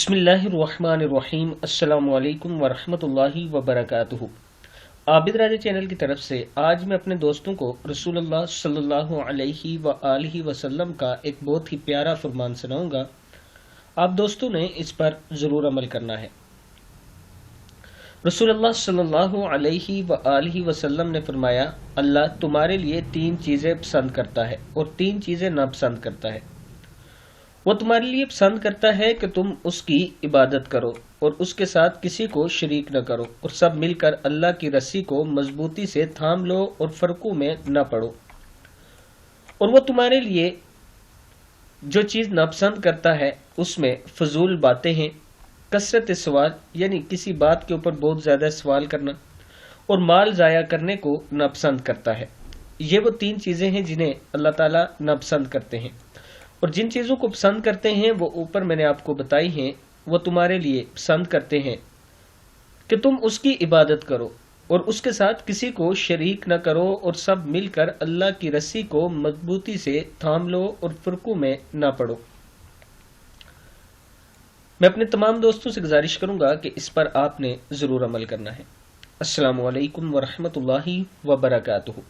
بسم اللہ الرحمن الرحیم۔ السلام علیکم ورحمۃ اللہ وبرکاتہ۔ عابد راجہ چینل کی طرف سے آج میں اپنے دوستوں کو رسول اللہ صلی اللہ علیہ وآلہ وسلم کا ایک بہت ہی پیارا فرمان سناؤں گا۔ آپ دوستوں نے اس پر ضرور عمل کرنا ہے۔ رسول اللہ صلی اللہ علیہ وآلہ وسلم نے فرمایا، اللہ تمہارے لیے 3 چیزیں پسند کرتا ہے اور 3 چیزیں ناپسند کرتا ہے۔ وہ تمہارے لیے پسند کرتا ہے کہ تم اس کی عبادت کرو اور اس کے ساتھ کسی کو شریک نہ کرو اور سب مل کر اللہ کی رسی کو مضبوطی سے تھام لو اور فرقوں میں نہ پڑو۔ اور وہ تمہارے لیے جو چیز ناپسند کرتا ہے اس میں فضول باتیں ہیں، کثرت سوال یعنی کسی بات کے اوپر بہت زیادہ سوال کرنا، اور مال ضائع کرنے کو ناپسند کرتا ہے۔ یہ وہ 3 چیزیں ہیں جنہیں اللہ تعالیٰ ناپسند کرتے ہیں، اور جن چیزوں کو پسند کرتے ہیں وہ اوپر میں نے آپ کو بتائی ہیں۔ وہ تمہارے لیے پسند کرتے ہیں کہ تم اس کی عبادت کرو اور اس کے ساتھ کسی کو شریک نہ کرو اور سب مل کر اللہ کی رسی کو مضبوطی سے تھام لو اور فرقوں میں نہ پڑو۔ میں اپنے تمام دوستوں سے گزارش کروں گا کہ اس پر آپ نے ضرور عمل کرنا ہے۔ السلام علیکم ورحمۃ اللہ وبرکاتہ۔